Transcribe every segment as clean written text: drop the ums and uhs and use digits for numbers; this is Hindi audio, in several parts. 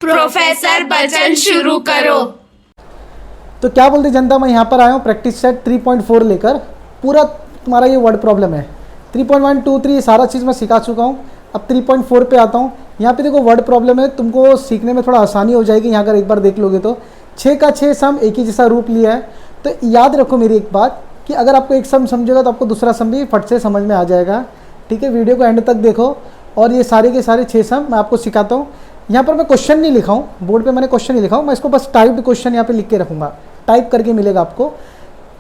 प्रोफेसर बच्चन शुरू करो। तो क्या बोलते जनता, मैं यहाँ पर आया हूँ प्रैक्टिस सेट 3.4 लेकर। पूरा तुम्हारा ये वर्ड प्रॉब्लम है। 3.1 2 3 सारा चीज़ मैं सिखा चुका हूँ। अब 3.4 पे आता हूँ। यहाँ पे देखो वर्ड प्रॉब्लम है, तुमको सीखने में थोड़ा आसानी हो जाएगी यहाँ अगर एक बार देख लोगे तो। 6 का 6 सम एक ही जैसा रूप लिया है। तो याद रखो मेरी एक बात कि अगर आपको एक सम समझेगा तो आपको दूसरा सम भी फट से समझ में आ जाएगा। ठीक है, वीडियो को एंड तक देखो और ये सारे के सारे 6 सम मैं आपको सिखाता हूँ। यहाँ पर मैं क्वेश्चन नहीं लिखा हूँ, बोर्ड पे मैंने क्वेश्चन नहीं लिखा हूँ, मैं इसको बस टाइप्ड क्वेश्चन यहाँ पे लिख के रखूँगा। टाइप करके मिलेगा आपको।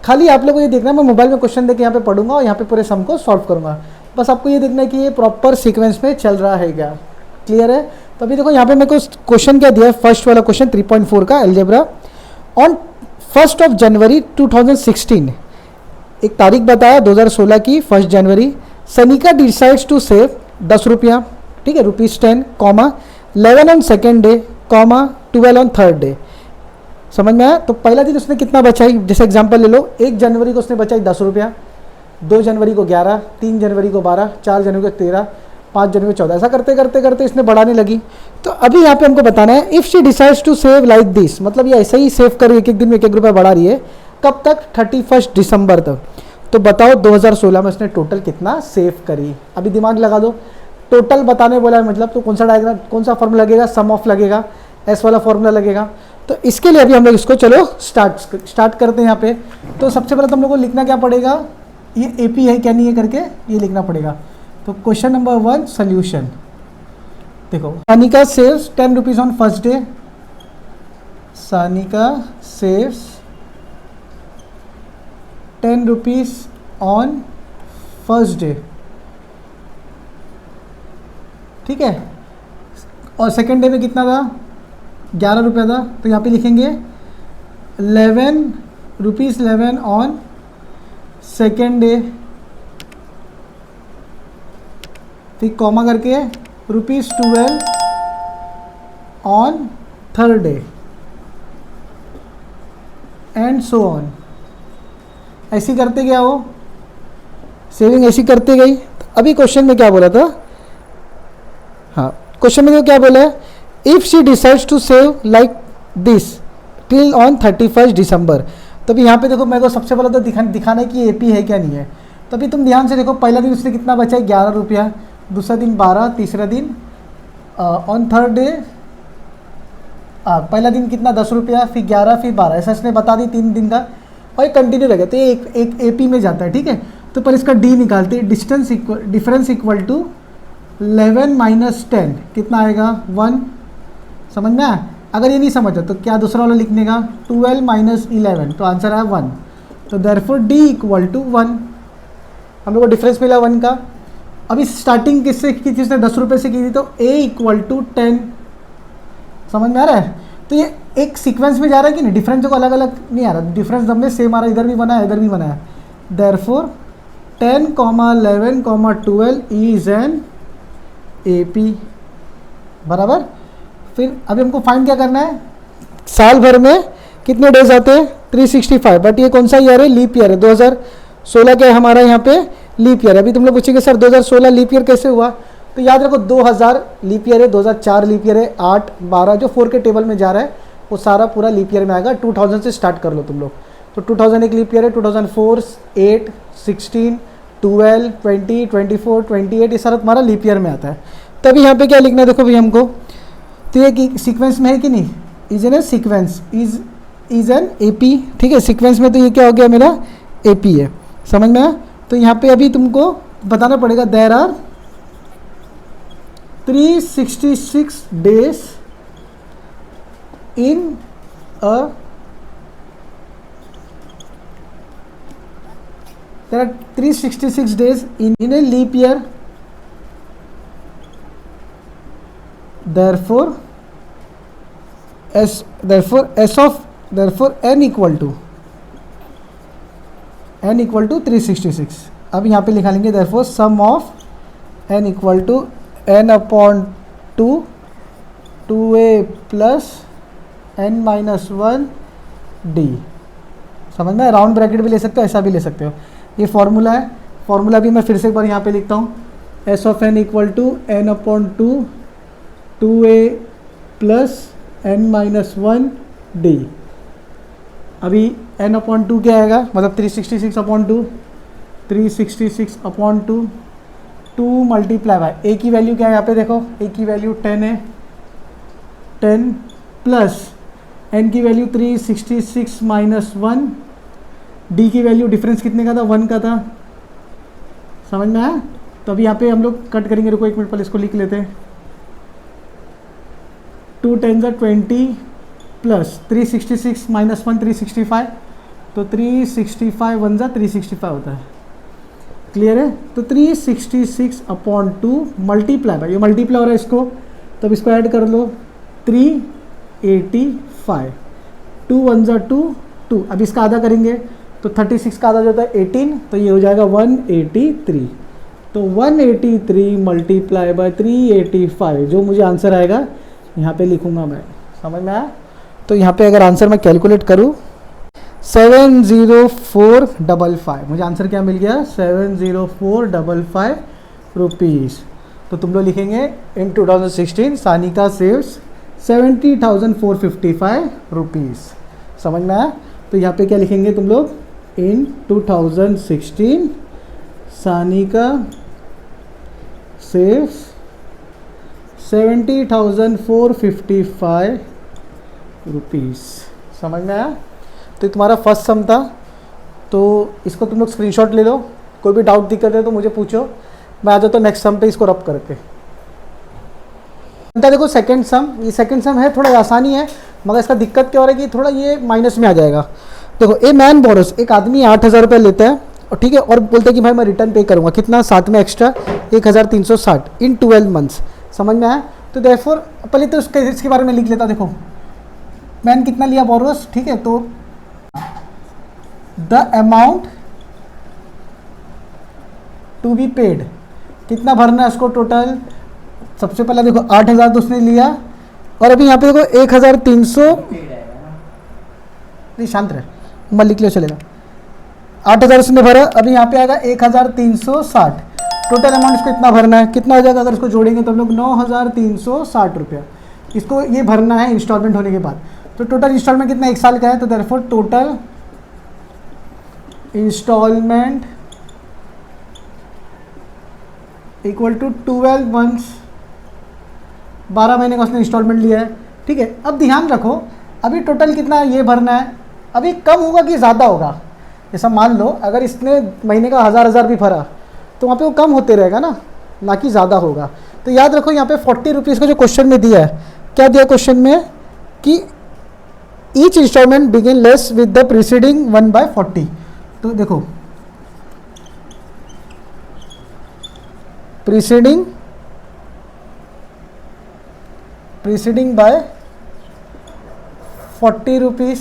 खाली आप लोगों को ये देखना है, मैं मोबाइल में क्वेश्चन देके यहाँ पे पढ़ूंगा और यहाँ पे पूरे सम को सॉल्व करूँगा। बस आपको ये देखना है कि ये प्रॉपर सीक्वेंस में चल रहा है क्या। क्लियर है? तो अभी देखो यहाँ पे मेरे को क्वेश्चन क्या दिया है, फर्स्ट वाला क्वेश्चन 3.4 का अलजेब्रा। ऑन 1 जनवरी 2016, एक तारीख बताया 2016 की 1 जनवरी, सनिका डिसाइड्स टू सेव 10 रुपया, ठीक है, ₹10, comma 11 on second day, comma 12 on third day. समझ में आया? तो पहला दिन उसने कितना बचाई, जैसे एग्जांपल ले लो, 1 जनवरी को उसने बचाई 10 रुपया, 2 जनवरी को 11, 3 जनवरी को 12, 4 जनवरी को 13, 5 जनवरी को 14, ऐसा करते करते करते इसने बढ़ाने लगी। तो अभी यहाँ पे हमको बताना है if she decides to save like this, मतलब ये ऐसे ही सेव कर एक एक दिन में 1 रुपया बढ़ा रही है। कब तक? 31 दिसंबर तक। तो बताओ 2016 में उसने टोटल कितना सेव करी। अभी दिमाग लगा दो, टोटल बताने बोला है मतलब, तो कौन सा डायग्राम, कौन सा फॉर्मूला लगेगा, सम ऑफ लगेगा, एस वाला फॉर्मूला लगेगा। तो इसके लिए अभी हम लोग इसको चलो स्टार्ट करते हैं यहाँ पे। तो सबसे पहले तो हम लोग को लिखना क्या पड़ेगा, ये एपी है क्या नहीं है करके ये लिखना पड़ेगा। तो क्वेश्चन नंबर 1 सोल्यूशन देखो, Sanika saves 10 rupees on first day. Sanika saves 10 rupees on first day, ठीक है। और सेकेंड डे में कितना था? 11 रुपया था। तो यहाँ पे लिखेंगे 11 रुपीज़ 11 ऑन सेकेंड डे, फिर कॉमा करके ₹12 on third day and so on. ऐसी करते गया वो, सेविंग ऐसी करते गई। तो अभी क्वेश्चन में क्या बोला था, हाँ क्वेश्चन में तो क्या बोला है, if she decides to save like this till on 31 December. तो अभी यहाँ पे देखो, मेरे को सबसे पहले तो दिखाना है कि एपी है क्या नहीं है। तो अभी तुम ध्यान से देखो, पहला दिन उसने कितना बचा है, 11 रुपया, दूसरा दिन 12, तीसरा दिन ऑन थर्ड डे पहला दिन कितना 10 रुपया, फिर 11, फिर 12, ऐसा इसने बता दी 3 दिन का। और ये कंटिन्यू रहेगा, तो ये एक एपी में जाता है, ठीक है। तो पर इसका डी निकालते हैं, डिफरेंस इक्वल टू 11 माइनस 10 कितना आएगा 1। समझ में आया? अगर ये नहीं समझा तो क्या दूसरा वाला लिखने का, 12 माइनस 11, तो आंसर आया 1। तो देयरफॉर डी इक्वल टू 1। हम लोग को डिफरेंस मिला 1 का। अभी स्टार्टिंग किससे की थी, उसने 10 रुपये से की थी, तो ए इक्वल टू 10। समझ में आ रहा है? तो ये एक सीक्वेंस में जा रहा है कि नहीं, डिफरेंस को अलग अलग नहीं आ रहा, डिफरेंस दम में सेम आ रहा है, इधर भी बना है इधर भी बना है। देयरफॉर 10, 11, 12 इज एन एपी, बराबर। फिर अभी हमको फाइंड क्या करना है, साल भर में कितने डेज आते हैं, 365। बट ये कौन सा ईयर है, लीप ईयर है, 2016 का हमारा यहाँ पे लीप ईयर है। अभी तुम लोग पूछेंगे सर 2016 लीप ईयर कैसे हुआ, तो याद रखो 2000 लीप ईयर है, 2004 लीप ईयर है, 8, 12 जो 4 के टेबल में जा रहा है वो सारा पूरा लीप ईयर में आएगा। 2000 से स्टार्ट कर लो तुम लोग। तो 2000 एक लीप ईयर है, 2004, 8, 16, 12, 20, 24, 28 ये सारा तुम्हारा लीप ईयर में आता है। तभी यहाँ पे क्या लिखना है देखो भाई हमको, तो ये सीक्वेंस में है कि नहीं, is an a sequence, is an AP, ठीक है। सीक्वेंस में तो ये क्या हो गया मेरा एपी है। समझ में आया? तो यहाँ पे अभी तुमको बताना पड़ेगा there are 366 days in a, there are 366 days in a leap year. Therefore n equal to 366। अब यहाँ पे लिखा लेंगे therefore sum of n equal to n upon 2 2a plus n minus 1 d। समझ में? राउंड ब्रैकेट भी ले सकते हो, ऐसा भी ले सकते हो। ये फार्मूला है, फार्मूला भी मैं फिर से एक बार यहाँ पे लिखता हूँ, S of n equal to n upon 2 2a plus n-1 d। अभी n/2 क्या आएगा, मतलब 366/2, 366/2, 2 मल्टीप्लाई बाय ए की वैल्यू क्या है यहाँ पे देखो, ए की वैल्यू 10 है, 10 प्लस n की वैल्यू 366 माइनस 1, d की वैल्यू डिफरेंस कितने का था, 1 का था, समझ में आया। तो अभी यहाँ पे हम लोग कट करेंगे, रुको 1 मिनट पहले इसको लिख लेते हैं। 2 10 20 प्लस 366 माइनस 1 365, तो 365 1 365 होता है, क्लियर है। तो 366/2 मल्टीप्लाई बाय, ये मल्टीप्लाई हो रहा है इसको, तो अब इसको ऐड कर लो, 385, 2 1 2 2, अब इसका आधा करेंगे तो 36 का आधा जो होता है 18, तो ये हो जाएगा 183। तो 183 मल्टीप्लाई बाय 385, जो मुझे आंसर आएगा यहाँ पे लिखूँगा मैं, समझ में आया। तो यहाँ पे अगर आंसर मैं कैलकुलेट करूँ 70455, मुझे आंसर क्या मिल गया, 70455 रुपीज़। तो तुम लोग लिखेंगे इन 2016 सानिका सेव्स 70,455 रुपीज़, समझ में आया। तो यहाँ पे क्या लिखेंगे तुम लोग, इन 2016 सानिका सेव्स 70,455 रुपीज़, समझ में आया। तो ये तुम्हारा फर्स्ट सम था, तो इसको तुम लोग स्क्रीनशॉट ले लो, कोई भी डाउट दिक्कत है तो मुझे पूछो, मैं आ जाता हूँ नेक्स्ट सम पे इसको रब करके। देखो सेकंड सम, ये सेकंड सम है, थोड़ा आसानी है, मगर इसका दिक्कत क्या हो रहा है कि थोड़ा ये माइनस में आ जाएगा। देखो ए मैन बोरोस, एक आदमी 8,000 रुपये लेता है और ठीक है, और बोलते हैं कि भाई मैं रिटर्न पे करूँगा, कितना, साथ में एक्स्ट्रा 1,360 इन 12 मंथ्स, समझ में आया। तो देयरफॉर पहले तो इसके बारे में लिख लेता, देखो मैन कितना लिया बोरोस, ठीक है, तो the amount to be paid, कितना भरना है उसको टोटल, सबसे पहले देखो 8,000 तो उसने लिया, और अभी यहाँ पे देखो 1,300, नहीं शांत रहे, मैं लिख लिया चलेगा, 8,000 उसने भरा, अभी यहाँ पे आएगा 1,360, टोटल अमाउंट इसको इतना भरना है, कितना हो जाएगा अगर इसको जोड़ेंगे तो हम लोग 9,360 रुपया इसको ये भरना है इंस्टॉलमेंट होने के बाद। तो टोटल इंस्टॉलमेंट कितना, 1 साल का है, तो therefore total instalment equal to 12 months, 12 महीने का उसने इंस्टॉलमेंट लिया है, ठीक है। अब ध्यान रखो अभी टोटल कितना ये भरना है, अभी कम होगा कि ज़्यादा होगा, जैसा मान लो अगर इसने महीने का 1,000 भी भरा तो वहाँ पे वो कम होते रहेगा ना कि ज़्यादा होगा। तो याद रखो यहाँ पे 40 रुपीज़ का जो क्वेश्चन में दिया है, क्या दिया क्वेश्चन में कि each instalment begin less with the preceding 1/40। तो देखो प्रीसीडिंग बाय 40 रुपीज़,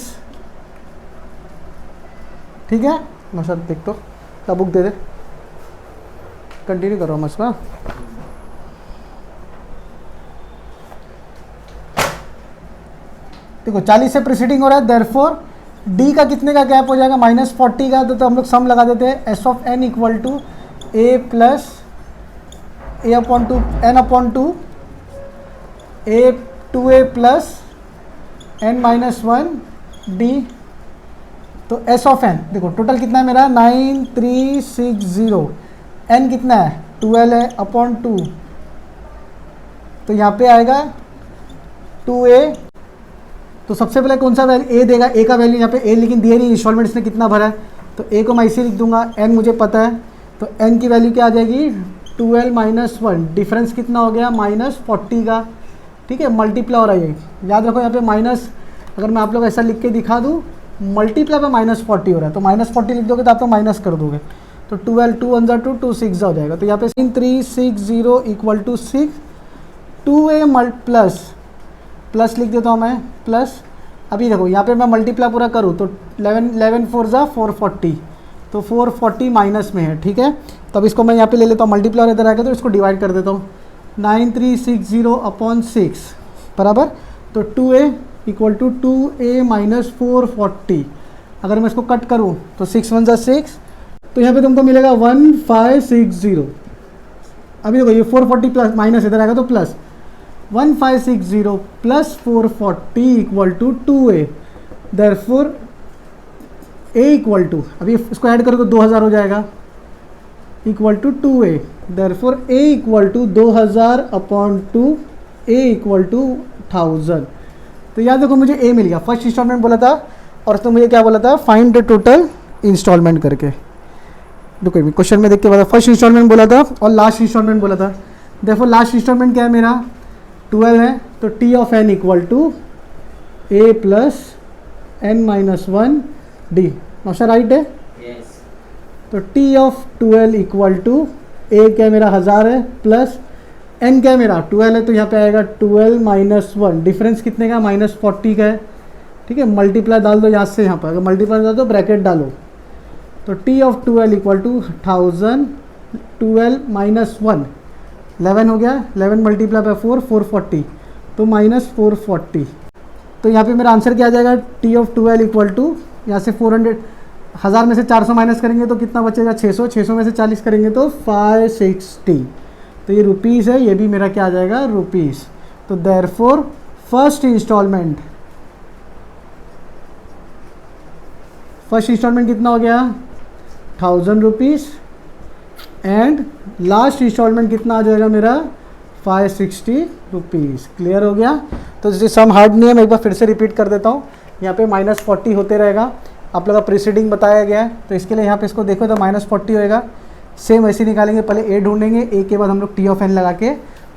ठीक है। मैं देख तो क्या बुक दे दे, कंटिन्यू करो मसला। देखो 40 से प्रीसीडिंग हो रहा है, देयरफॉर डी का कितने का गैप हो जाएगा, -40 का। तो हम लोग सम लगा देते हैं, S of n equal to a plus a/2 n/2 a/2a plus n-1 d। तो एस ऑफ एन देखो टोटल कितना है मेरा 9360, एन कितना है 12 है अपॉन 2, तो यहाँ पे आएगा 2a। तो सबसे पहले कौन सा वैल्यू ए देगा, ए का वैल्यू यहाँ पे ए लेकिन दिया नहीं, इंस्टॉलमेंट इसने कितना भरा है, तो ए को मैं इसे लिख दूंगा, एन मुझे पता है, तो एन की वैल्यू क्या आ जाएगी 12 - 1, डिफरेंस कितना हो गया -40 का, ठीक है। मल्टीप्लाई हो रहा है, याद रखो यहाँ पे माइनस, अगर मैं आप लोग ऐसा लिख के दिखा दूँ मल्टीप्लाई पे -40 हो रहा है, तो -40 लिख दोगे तो आप तो माइनस कर दोगे, तो 12 2 1 2 2 6 हो जाएगा। तो यहाँ पे 360 इक्वल टू 6, 2a प्लस लिख देता हूँ मैं प्लस। अभी देखो यहाँ पे मैं मल्टीप्लाई पूरा करूँ तो 11 4 ज़ा 440, तो 440 माइनस में है, ठीक है। तो अब इसको मैं यहाँ पे ले लेता हूँ, मल्टीप्लाई इधर आएगा तो इसको डिवाइड कर देता हूँ, 9360/6 बराबर, तो 2a equal to 2a minus 440। अगर मैं इसको कट करूँ तो 6 1 ज़ा 6, तो यहाँ पे तुमको मिलेगा 1560। अभी देखो ये 440 प्लस माइनस इधर आएगा तो plus, 1560 plus 440 equal to 2a। Therefore a equal to, अभी इसको ऐड करो तो 2000 हो जाएगा, equal to 2a। Therefore a equal to 2000 upon 2, a equal to 1000। तो याद देखो मुझे a मिल गया, फर्स्ट इंस्टॉलमेंट बोला था और उसने मुझे क्या बोला था, फाइंड द टोटल इंस्टॉलमेंट करके। देखो क्वेश्चन में देख के बता, फर्स्ट इंस्टॉलमेंट बोला था और लास्ट इंस्टॉलमेंट बोला था। देखो लास्ट इंस्टॉलमेंट क्या है मेरा, 12 है, तो t of n equal to a plus n minus 1 d। Nausha right है? तो t of 12 equal to a क्या मेरा 1000 है, प्लस n क्या मेरा 12 है, तो यहाँ पे आएगा 12 माइनस 1, डिफरेंस कितने का, -40 का है। ठीक है, मल्टीप्लाई डाल दो यहाँ से यहाँ पर, अगर मल्टीप्लाई डाल दो ब्रैकेट डालो, तो t of 12 equal to 1000, 12 minus 1 11 हो गया, 11 मल्टीप्लाई बाय 4 440, तो -440। तो यहाँ पे मेरा आंसर क्या आ जाएगा, t ऑफ 12 इक्वल टू, यहाँ से 400, 1000 में से 400 माइनस करेंगे तो कितना बचेगा, 600, 600 में से 40 करेंगे तो 560। तो ये रुपीज़ है, ये भी मेरा क्या आ जाएगा, रुपीज़। तो देयरफॉर फर्स्ट इंस्टॉलमेंट कितना हो गया, 1000 रुपीज़, एंड लास्ट इंस्टॉलमेंट कितना आ जाएगा मेरा, 560 रुपीज़। क्लियर हो गया? तो जैसे सम हार्ड नहीं है, मैं एक बार फिर से रिपीट कर देता हूँ। यहाँ पे -40 होते रहेगा, आप लोग का प्रीसीडिंग बताया गया है, तो इसके लिए यहाँ पे इसको देखो तो -40 होएगा। सेम ऐसे निकालेंगे, पहले a ढूंढेंगे, a के बाद हम लोग t ऑफ n लगा के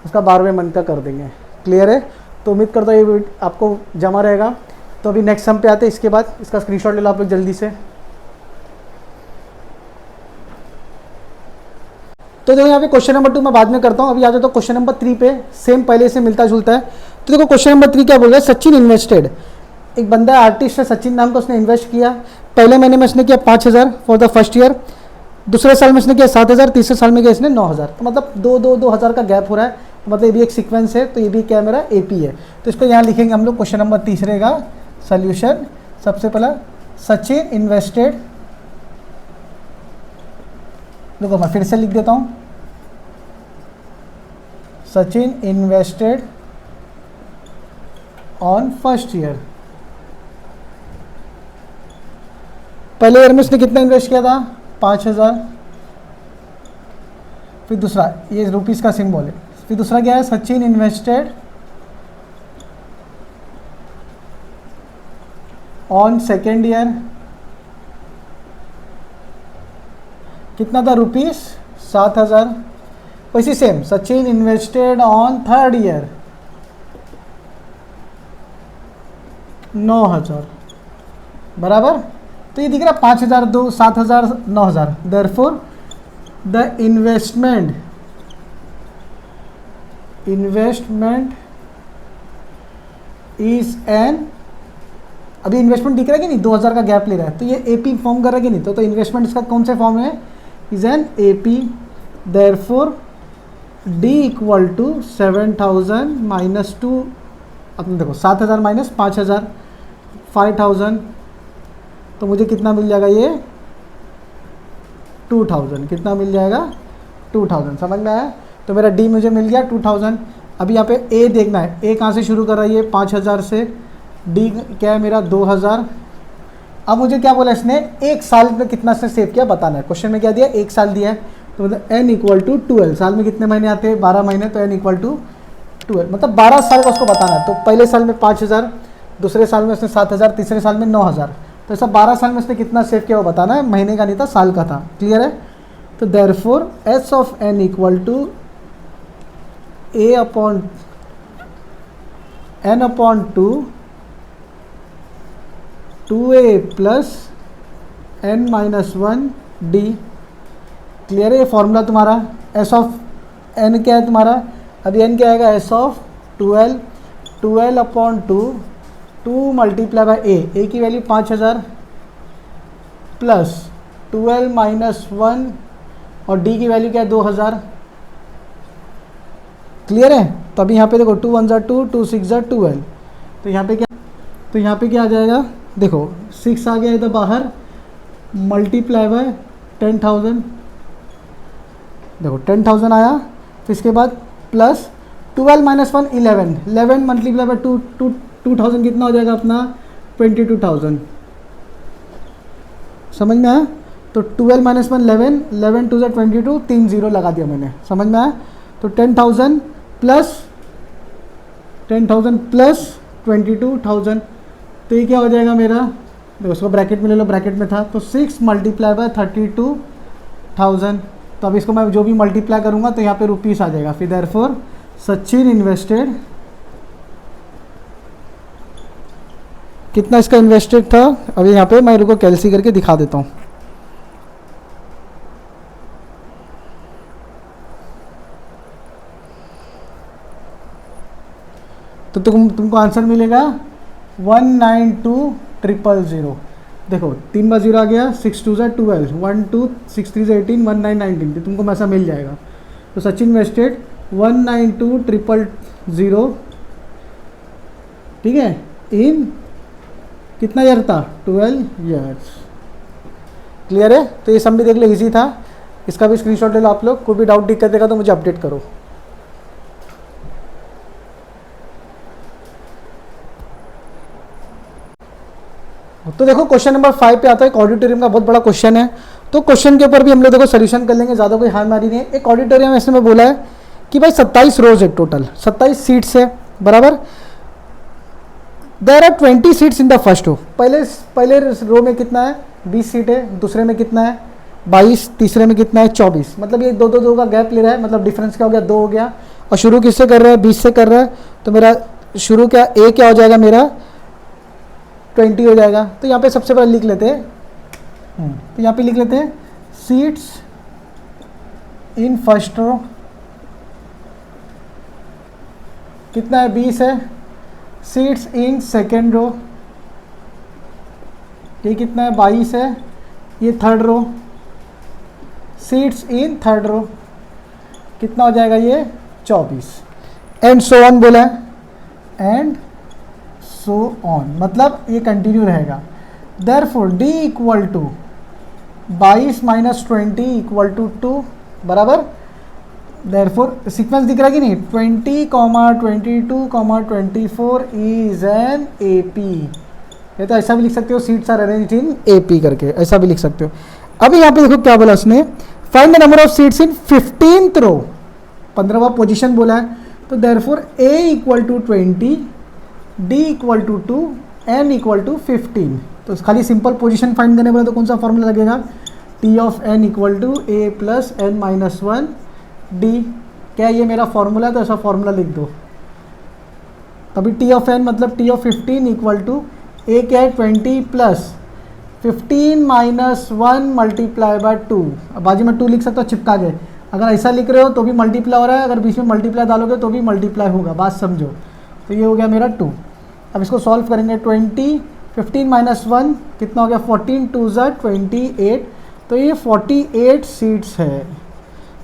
उसका 12वें मंथ का कर देंगे। क्लियर है? तो उम्मीद करता हूँ ये आपको जमा रहेगा। तो अभी नेक्स्ट सम पे आते हैं, इसके बाद इसका स्क्रीनशॉट ले लो आप लोग जल्दी से। तो देखो यहाँ पे क्वेश्चन नंबर 2 मैं बाद में करता हूँ, अभी आ जाता हूँ क्वेश्चन नंबर 3 पे, सेम पहले से मिलता जुलता है। तो देखो क्वेश्चन नंबर 3 क्या बोल रहा है, सचिन इन्वेस्टेड, एक बंदा आर्टिस्ट है सचिन नाम का, उसने इन्वेस्ट किया, पहले महीने में उसने किया 5000 फॉर द फर्स्ट ईयर, दूसरे साल में इसने किया 7000, तीसरे साल में किया इसने 9000। तो मतलब 2,000 का गैप हो रहा है, तो मतलब ये भी एक सीक्वेंस है, तो ये भी क्या मेरा AP है। तो इसको यहाँ लिखेंगे हम लोग, क्वेश्चन नंबर 3 का सोल्यूशन। सबसे पहला सचिन इन्वेस्टेड, देखो मैं फिर से लिख देता हूँ, Sachin invested on first year. पहले ईयर में उसने कितना इन्वेस्ट किया था, 5000। फिर दूसरा, ये रुपीस का सिंबल है। फिर दूसरा क्या है, Sachin invested on second year, कितना था, रुपीस 7000। वैसे same Sachin invested on third year 9000, बराबर। तो ये दिख रहा 5000, 2, 7000, 9000। Therefore the investment is an, अभी इन्वेस्टमेंट दिख रहा है कि नहीं, 2000 का गैप ले रहा है, तो ये AP फॉर्म कर रहा है कि नहीं, तो इन्वेस्टमेंट इसका कौन सा फॉर्म है, is an AP। Therefore D equal to 7000 minus 2, अपने देखो 7000 माइनस 5000, 5000, तो मुझे कितना मिल जाएगा, ये 2000। कितना मिल जाएगा, 2000। समझ में आया? तो मेरा D मुझे मिल गया 2000। अभी यहाँ पे A देखना है, A कहाँ से शुरू कर रही है, 5000 से, D क्या है मेरा 2000। अब मुझे क्या बोला इसने, एक साल में कितना से सेव किया बताना है। क्वेश्चन में क्या दिया, एक साल दिया है, तो मतलब n इक्वल टू 12, साल में कितने महीने आते हैं, 12 महीने, तो n इक्वल टू 12, मतलब 12 साल का उसको बताना है। तो पहले साल में 5000, दूसरे साल में उसने 7000, तीसरे साल में 9000, तो ऐसा 12 साल में उसने कितना सेव किया वो बताना है, महीने का नहीं था, साल का था। क्लियर है? तो therefore S of n equal to A upon n upon 2a plus n minus 1 d। Clear है? ये फॉर्मूला तुम्हारा S ऑफ n क्या है तुम्हारा, अभी n क्या आएगा, S of 12 upon 2 multiply by a की वैल्यू 5000 प्लस 12 माइनस 1 और d की वैल्यू क्या है 2000। क्लियर है? तो अभी यहाँ पे देखो 2 1 ज़ा 2, 2 6 ज़ा 12, तो यहाँ पे क्या आ जाएगा, देखो 6 आ गया इधर बाहर, मल्टीप्लाई बाय 10,000, देखो 10,000 आया, फिर इसके बाद प्लस 12 माइनस 1 11, 11 मल्टीप्लाई बाई 2000 कितना हो जाएगा अपना 22,000। समझ में आया? तो 12 माइनस 1 11, 11 टू 22, 3 जीरो लगा दिया मैंने। समझ में आया? तो 10,000 प्लस 22,000, तो ये क्या हो जाएगा मेरा, देखो उसको ब्रैकेट में ले लो, ब्रैकेट में था तो 6 मल्टीप्लाई बाय 32,000। तो अब इसको मैं जो भी मल्टीप्लाई करूँगा तो यहाँ पे रुपीस आ जाएगा। फिर देयरफॉर सचिन इन्वेस्टेड, कितना इसका इन्वेस्टेड था, अभी यहाँ पे मैं इनको कैलसी करके दिखा देता हूँ। तो तुमको आंसर मिलेगा 192,000। देखो 3 बार 0 आ गया, 6 2 12, 1 2 6 3 18, 1919, तो तुमको ऐसा मिल जाएगा। तो सचिन इन्वेस्टेड 192,000, ठीक है, इन कितना ईयर था, 12 ईयर्स। क्लियर है? तो ये सब भी देख लो, इजी था। इसका भी स्क्रीनशॉट ले लो आप लोग। कोई भी डाउट दिक्कत देगा तो मुझे अपडेट करो। तो देखो क्वेश्चन नंबर 5 पे आता है। एक ऑडिटोरियम का बहुत बड़ा क्वेश्चन है, तो क्वेश्चन के ऊपर भी हम लोग देखो सोल्यूशन कर लेंगे, ज़्यादा कोई हारमारी नहीं है। एक ऑडिटोरियम ऐसे में बोला है कि भाई 27 रोज है, टोटल 27 सीट्स है, बराबर। There are 20 seats in the first row. पहले रो में कितना है, 20 सीट है, दूसरे में कितना है 22, तीसरे में कितना है 24। मतलब ये दो का गैप ले रहा है, मतलब डिफरेंस क्या हो गया, 2 हो गया। और शुरू किससे कर रहा है, 20 से कर रहा है, तो मेरा शुरू क्या ए क्या हो जाएगा, मेरा 20 हो जाएगा। तो यहाँ पे सबसे पहले लिख लेते हैं, तो यहाँ पे लिख लेते हैं सीट्स इन फर्स्ट रो कितना है, 20 है। सीट्स इन सेकेंड रो ये कितना है, 22 है। ये third row, seats in third row कितना हो जाएगा, ये 24। एंड सो ऑन बोला है, एंड सो ऑन, मतलब ये कंटिन्यू रहेगा। Therefore d equal to 22 minus 20 equal to 2, बराबर। देयरफॉर सीक्वेंस दिख रहा है कि नहीं, 20, 22, 24 इज एन एपी। ये तो ऐसा भी लिख सकते हो, seats are arranged in AP करके, ऐसा भी लिख सकते हो। अभी यहाँ पे देखो क्या बोला उसने, find the number of seats in 15th रो, 15वां पोजीशन बोला है। तो therefore a equal to 20, d equal to 2, n equal to 15। तो खाली सिंपल पोजीशन फाइंड करने वाला तो कौन सा फॉर्मूला लगेगा, t of n equal to a plus n minus 1 d. क्या ये मेरा फॉर्मूला है, तो ऐसा फॉर्मूला लिख दो। तभी टी ऑफ एन मतलब टी ऑफ 15 इक्वल टू ए क्या है 20 प्लस 15 माइनस 1 मल्टीप्लाई बाय 2। अब बाजू में 2 लिख सकते हो, चिपका के। अगर ऐसा लिख रहे हो तो भी मल्टीप्लाई हो रहा है, अगर बीच में मल्टीप्लाई डालोगे तो भी मल्टीप्लाई होगा, बात समझो। तो ये हो गया मेरा 2। अब इसको सॉल्व करेंगे, 20 15 माइनस 1 कितना हो गया, 14 2 28। तो ये 48 सीट्स है।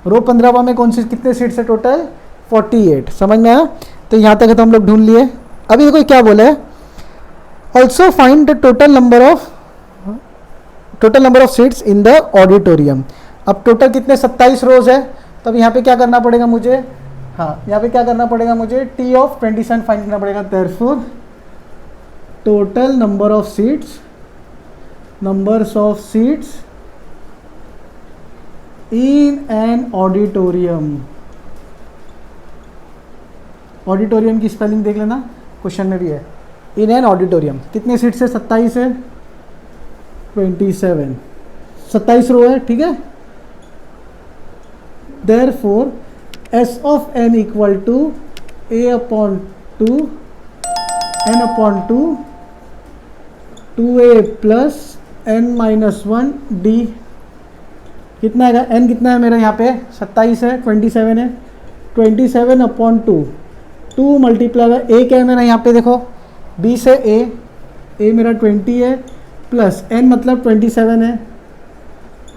रो 15वां में कौन सी कितने सीट्स है, टोटल 48। समझ में आया? तो यहाँ तक तो हम लोग ढूंढ लिए। अभी देखो क्या बोला है, also find the total number of seats in the auditorium. अब टोटल कितने 27 रोज है, तब यहाँ पे क्या करना पड़ेगा मुझे, हाँ यहाँ पे क्या करना पड़ेगा मुझे, टी ऑफ 27 फाइंड करना पड़ेगा। Therefore total numbers of seats in an auditorium. Auditorium की स्पेलिंग देख लेना, क्वेश्चन में भी है। इन एन ऑडिटोरियम कितने सीट्स है, 27 है, 27, 27 रो है, ठीक है। Therefore S of n equal to a upon 2 n upon 2 2a plus n minus 1 d. कितना है, एन कितना है मेरा यहाँ पे 27 है, 27 है, 27 अपॉन 2 मल्टीप्लाई बाय ए क्या है मेरा यहाँ पे देखो 20 है, ए मेरा 20 है, प्लस एन मतलब 27 है,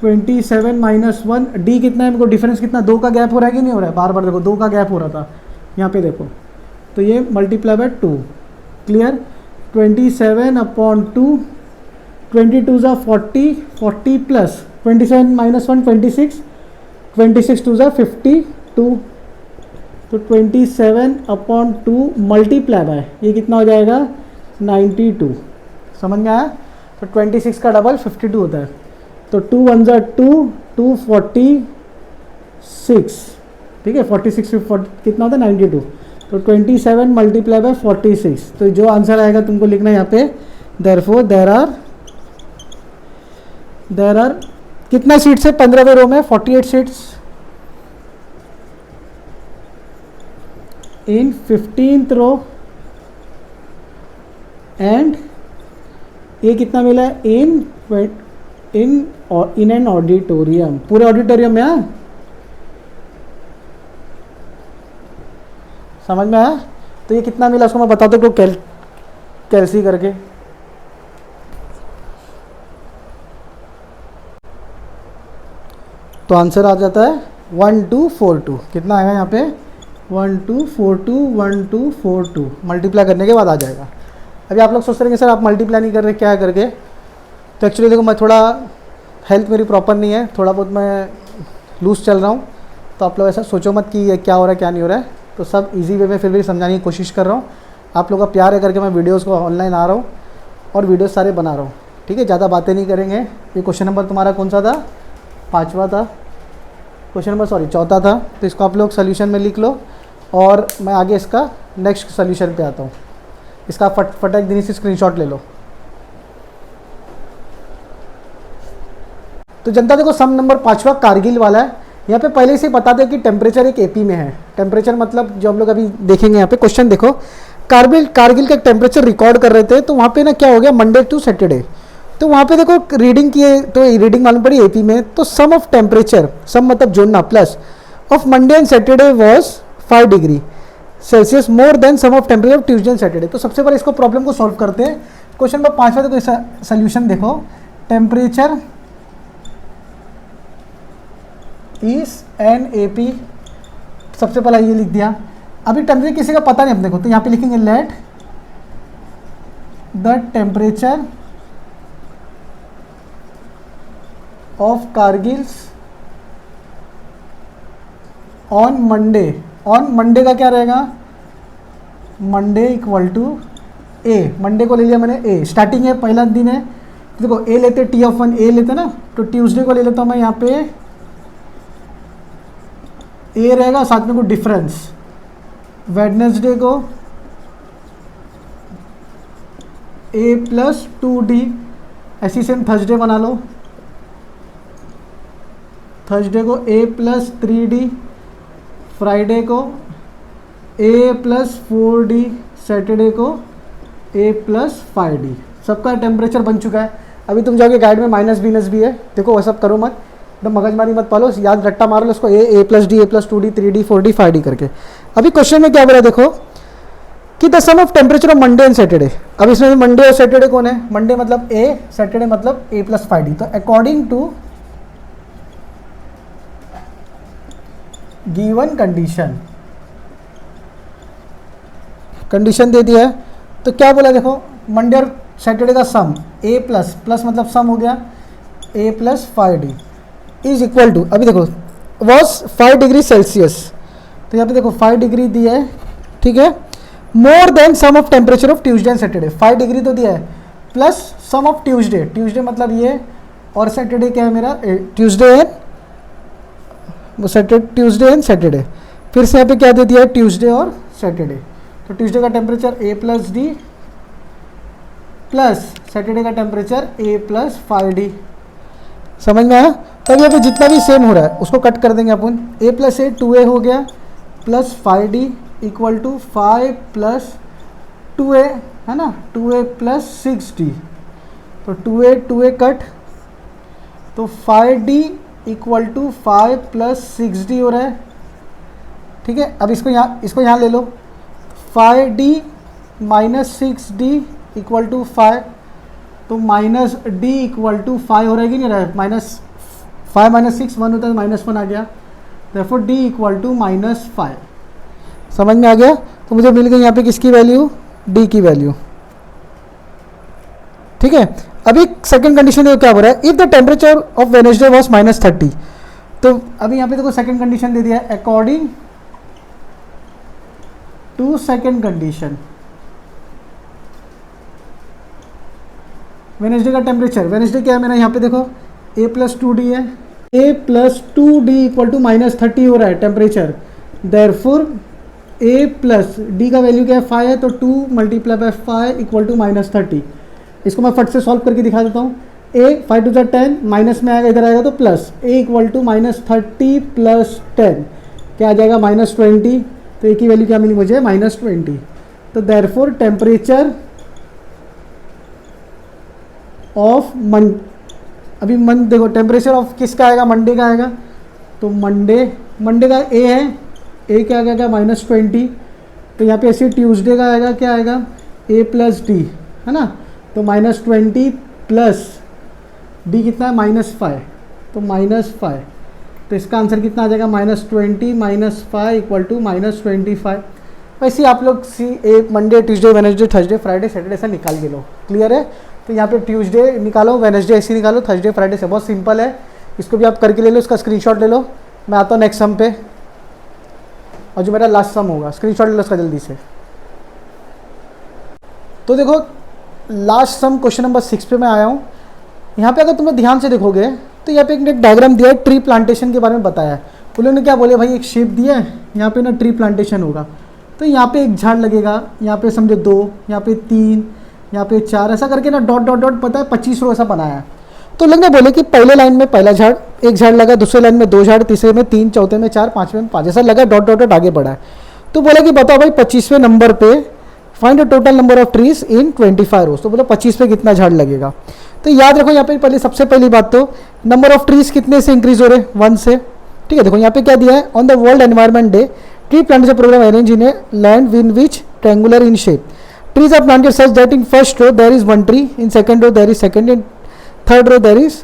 27 माइनस 1 डी कितना है, मेरे को डिफरेंस कितना, 2 का गैप हो रहा है कि नहीं हो रहा है, बार बार देखो 2 का गैप हो रहा था यहाँ पे देखो, तो ये मल्टीप्लाई बाय 2। क्लियर, 27 अपॉन 2, 22 ज़ा 40, 40 प्लस 27 माइनस 1 26, 26 2 ज़ा 52, तो 27/2 मल्टीप्लाई बाय ये कितना हो जाएगा 92, समझ में आया। तो 26 का डबल 52 होता है, तो 2 1 ज़ा 2, 2 46, ठीक है 46 कितना होता है 92, तो 27 मल्टीप्लाई बाय 46, तो जो आंसर आएगा तुमको लिखना है यहाँ पे देयरफॉर देयर आर कितना सीट्स है 15वें रो में 48 seats in 15th row and ये कितना मिला है इन एन ऑडिटोरियम, पूरे ऑडिटोरियम में। हाँ समझ में आया। तो ये कितना मिला उसको मैं बताता हूँ कैलसी करके। तो आंसर आ जाता है 1242, कितना आएगा यहाँ पे 1242 मल्टीप्लाई करने के बाद आ जाएगा। अभी आप लोग सोच रहे हैं कि सर आप मल्टीप्लाई नहीं कर रहे क्या करके, तो एक्चुअली देखो मैं थोड़ा हेल्थ मेरी प्रॉपर नहीं है, थोड़ा बहुत मैं लूज़ चल रहा हूँ, तो आप लोग ऐसा सोचो मत कि ये क्या हो रहा है क्या नहीं हो रहा है, तो सब इजी वे में फिर भी समझाने की कोशिश कर रहा हूँ। आप लोगों का प्यार है करके मैं वीडियोज़ को ऑनलाइन आ रहा हूँ और वीडियोज़ सारे बना रहा हूँ, ठीक है। ज़्यादा बातें नहीं करेंगे। ये क्वेश्चन नंबर तुम्हारा कौन सा था, 5वां था, क्वेश्चन नंबर चौथा था। तो इसको आप लोग सोल्यूशन में लिख लो और मैं आगे इसका नेक्स्ट सोल्यूशन पे आता हूँ। इसका फटाक दिन से स्क्रीनशॉट ले लो। तो जनता देखो सम नंबर 5वां कारगिल वाला है। यहाँ पे पहले से बता दें कि टेम्परेचर एक एपी में है। टेम्परेचर मतलब जो हम लोग अभी देखेंगे यहाँ पे क्वेश्चन देखो, कारगिल का टेम्परेचर रिकॉर्ड कर रहे थे, तो वहाँ पे ना क्या हो गया मंडे टू सैटरडे, तो वहाँ पे देखो रीडिंग किए तो रीडिंग मालूम पड़ी एपी में, तो सम ऑफ टेम्परेचर, सम मतलब जोड़ ना plus of Monday and Saturday was 5 degree Celsius more than sum of temperature of Tuesday and Saturday. तो सबसे पहले इसको प्रॉब्लम को सॉल्व करते हैं। क्वेश्चन नंबर 5 देखो सोल्यूशन देखो, टेम्परेचर इज एन एपी, सबसे पहले ये लिख दिया। अभी टेम्परेचर किसी का पता नहीं अपने को, तो यहाँ पे लिखेंगे let the temperature of Kargil's on Monday का क्या रहेगा, Monday equal to a, Monday को ले लिया मैंने ए, स्टार्टिंग है पहला दिन है, देखो ए लेते टी ऑफ 1 ए लेते ना, तो ट्यूसडे को ले लेता हूँ मैं यहाँ पे ए रहेगा, साथ में कुछ डिफरेंस, वेडनेसडे को ए प्लस 2d, ऐसी सेम थर्सडे बना लो, थर्सडे को ए प्लस 3d, फ्राइडे को ए प्लस 4d, सैटरडे को ए प्लस 5d। सबका टेम्परेचर बन चुका है। अभी तुम जाओगे गाइड में माइनस बीनस भी है, देखो वो सब करो मत, एकदम मगजमारी मत पालो, याद रट्टा मार लो उसको, ए प्लस डी, ए plus 2d, 3d, 4d, 5d करके। अभी क्वेश्चन में क्या बोला देखो कि the sum of temperature of Monday and Saturday. अब इसमें मंडे और सैटरडे कौन है, मंडे मतलब ए, सैटरडे मतलब ए प्लस 5d। तो अकॉर्डिंग टू गिवन कंडीशन दे दिया है, तो क्या बोला देखो मंडे और सैटरडे का सम ए प्लस मतलब सम हो गया a plus 5d is equal to, अभी देखो वॉज 5 डिग्री सेल्सियस, तो यहाँ पे देखो 5 डिग्री दिया है, ठीक है, more than sum of temperature of Tuesday and Saturday, 5 degree तो दिया है, प्लस सम ऑफ ट्यूसडे मतलब ये, और सैटरडे क्या है मेरा ट्यूसडे एंड सैटरडे, फिर से यहाँ पे क्या दे दिया है ट्यूसडे और सैटरडे। तो ट्यूसडे का टेम्परेचर ए प्लस डी प्लस सैटरडे का टेम्परेचर ए प्लस 5d। समझ में आया। तो यहाँ पे जितना भी सेम हो रहा है उसको कट कर देंगे अपन, ए प्लस ए 2a हो गया plus 5d equal to 5 plus 2a है ना, 2a प्लस 6d, तो 2a कट, तो 5d equal to 5 plus 6d हो रहा है, ठीक है। अब इसको यहाँ ले लो, 5d minus 6d equal to 5, तो माइनस d इक्वल टू 5 हो रहा है कि नहीं रहा है, माइनस 5 माइनस 6 1 होता है, माइनस 1 आ गया, therefore d equal to minus 5। समझ में आ गया। तो मुझे मिल गई यहाँ पे किसकी वैल्यू, d की वैल्यू, ठीक है। अभी सेकंड कंडीशन देखो क्या हो रहा है, if the temperature of Wednesday was -30, तो अभी यहाँ पे देखो सेकंड कंडीशन दे दिया है, according to second condition, Wednesday का टेम्परेचर, वेडनेसडे क्या है मेरा यहाँ पे देखो A+2D है, A+2D इक्वल टू -30 हो रहा है टेम्परेचर, देयरफॉर A+D का वैल्यू क्या है 5 है, तो 2 × 5 इक्वल टू -30। इसको मैं फट से सॉल्व करके दिखा देता हूँ। A 5 to 10 माइनस में आएगा, इधर आएगा तो प्लस, A इक्वल टू -30 + 10 क्या आ जाएगा -20, तो A की वैल्यू क्या मिली मुझे -20। तो देयरफॉर टेम्परेचर ऑफ अभी देखो टेम्परेचर ऑफ किसका आएगा, मंडे का आएगा, तो मंडे का A है, A क्या आ गया -20, तो यहाँ पे ऐसे ट्यूसडे का आएगा, क्या आएगा A+D है ना, तो -20 प्लस D कितना है -5, तो -5, तो इसका आंसर कितना आ जाएगा -20 - 5 इक्वल टू -25। वैसे आप लोग Monday, Tuesday, Wednesday, Thursday, Friday, Saturday से निकाल के लो, क्लियर है। तो यहाँ पे ट्यूसडे निकालो, वेडनेसडे ऐसे निकालो, थर्सडे, फ्राइडे से, बहुत सिंपल है। इसको भी आप करके ले लो, इसका स्क्रीनशॉट ले लो। मैं आता हूँ नेक्स्ट सम पे, और जो मेरा लास्ट सम होगा स्क्रीनशॉट ले लो उसका जल्दी से। तो देखो लास्ट सम क्वेश्चन नंबर 6 पे मैं आया हूँ। यहाँ पे अगर तुम्हें ध्यान से देखोगे तो यहाँ पे एक डायग्राम दिया है, ट्री प्लांटेशन के बारे में बताया है। उन्होंने क्या बोले भाई, एक शेप दिया है, यहाँ पे ना ट्री प्लांटेशन होगा, तो यहाँ पे एक झाड़ लगेगा, यहाँ पे समझो 2, यहाँ पे 3, यहाँ पे 4, ऐसा करके ना डॉट डॉट डॉट पता है 25 रो ऐसा बनाया है। तो लोग ने बोले कि पहले लाइन में पहला झाड़, एक झाड़ लगा, दूसरे लाइन में 2 झाड़, तीसरे में 3, चौथे में 4, पाँचवें में 5, ऐसा लगा डॉट डॉट डॉट आगे बढ़ा है। तो बोला कि बताओ भाई 25वें नंबर पे find the total number of trees in 25 रोज। तो बोला 25 पे कितना झाड़ लगेगा। तो याद रखो यहाँ पे पहले सबसे पहली बात तो नंबर ऑफ ट्रीज कितने से इंक्रीज हो रहे हैं, 1 से, ठीक है। देखो यहाँ पे क्या दिया है, on the world environment day tree plantation programme arrange in a land in which triangular in shape, trees are planted such that in first row there is 1 tree, in second row there is second, in third row there is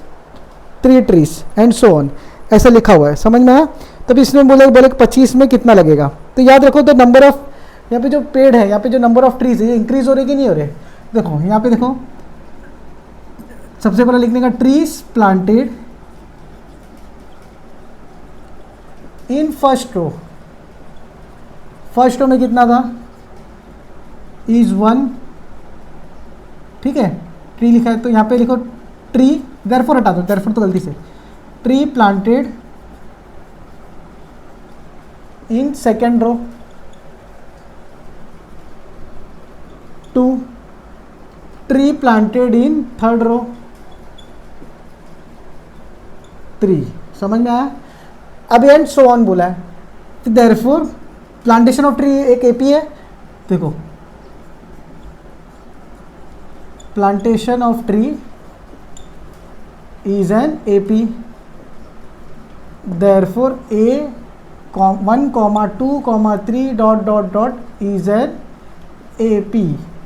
3 trees and so on, ऐसा लिखा हुआ है, समझ में आया। तब इसमें बोले 25 में कितना लगेगा। तो याद रखो द नंबर ऑफ, यहाँ पे जो पेड़ है, यहाँ पे जो नंबर ऑफ ट्रीज है ये इंक्रीज हो रहे कि नहीं हो रहे। देखो यहाँ पे देखो सबसे पहले लिखने का trees planted in first row, first row में कितना था इज 1, ठीक है, ट्री लिखा है, तो यहाँ पे लिखो ट्री, देयरफॉर हटा दो, देयरफॉर तो गलती से, tree planted in second row 2, tree planted in third row 3, समझ में आया। अब एंड सो ऑन बोला है, तो देयरफॉर प्लांटेशन ऑफ ट्री एक एपी है। देखो plantation of tree is an AP, therefore A 1, 2, 3 dot dot dot is an AP,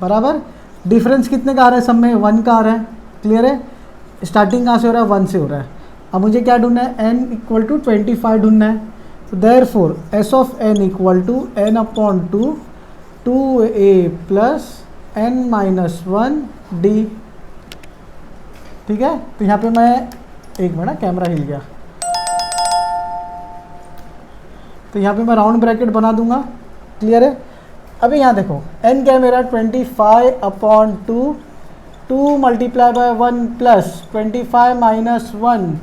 बराबर। डिफरेंस कितने का आ रहा है, सब में 1 का आ रहा है, क्लियर है। स्टार्टिंग कहाँ से हो रहा है, 1 से हो रहा है। अब मुझे क्या ढूंढना है, n इक्वल टू 25 ढूंढना है। तो therefore S of n equal to n/2 2a plus n-1 d, ठीक है। तो यहाँ पे मैं एक मिनट, कैमरा हिल गया, तो यहाँ पे मैं राउंड ब्रैकेट बना दूंगा, क्लियर है। अभी यहाँ देखो n क्या है मेरा 25/2, 2 × 1 प्लस 25 - 1,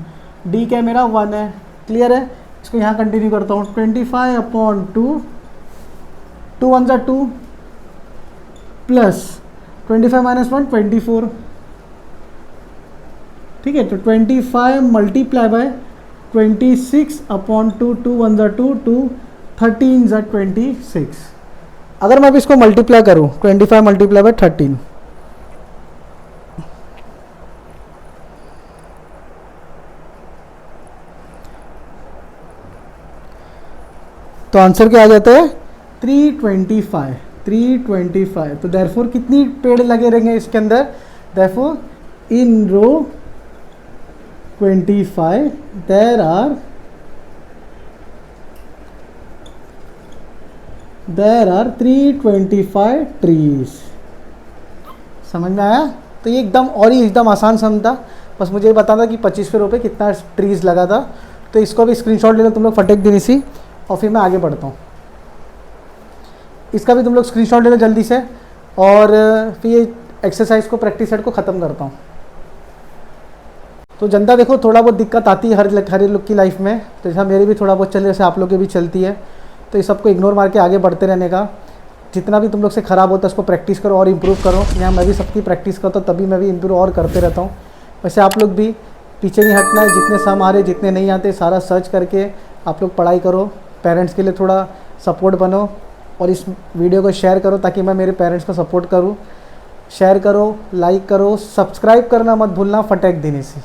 d क्या है मेरा 1 है, क्लियर है। इसको यहाँ कंटिन्यू करता हूँ, 25/2, 2 1 = 2 प्लस 25 - 1 24, ठीक है। तो 25 × 26/2, 2 1 = 2, 2 13 = 26। अगर मैं अब इसको मल्टीप्लाई करूँ 25 × 13, तो आंसर क्या आ जाता है 325, 325। तो देयरफॉर कितनी पेड़ लगे रहेंगे इसके अंदर, therefore in row 25 there are 325 trees. समझ में आया। तो ये एकदम और ही एकदम आसान सम था, बस मुझे ये बताना कि 25वें रो पे कितना ट्रीज लगा था। तो इसको भी स्क्रीनशॉट ले लो तुम लोग फटेक दिन सी, और फिर मैं आगे बढ़ता हूँ। इसका भी तुम लोग स्क्रीनशॉट ले लो जल्दी से, और फिर ये एक्सरसाइज को, प्रैक्टिस सेट को ख़त्म करता हूँ। तो जनता देखो, थोड़ा बहुत दिक्कत आती है हर लोग की लाइफ में, तो जैसा मेरी भी थोड़ा बहुत चल, जैसे आप लोग की भी चलती है, तो इस सबको इग्नोर मार के आगे बढ़ते रहने का। जितना भी तुम लोग से ख़राब होता है उसको प्रैक्टिस करो और इम्प्रूव करो। यहाँ मैं भी सबकी प्रैक्टिस करता हूँ, तभी मैं भी इम्प्रूव और करते रहता हूँ। वैसे आप लोग भी पीछे नहीं हटना है, जितने सम आ रहे, जितने नहीं आते, सारा सर्च करके आप लोग पढ़ाई करो। पेरेंट्स के लिए थोड़ा सपोर्ट बनो, और इस वीडियो को शेयर करो ताकि मैं मेरे पेरेंट्स को सपोर्ट करूँ। शेयर करो, लाइक करो, सब्सक्राइब करना मत भूलना। फटेक देने से।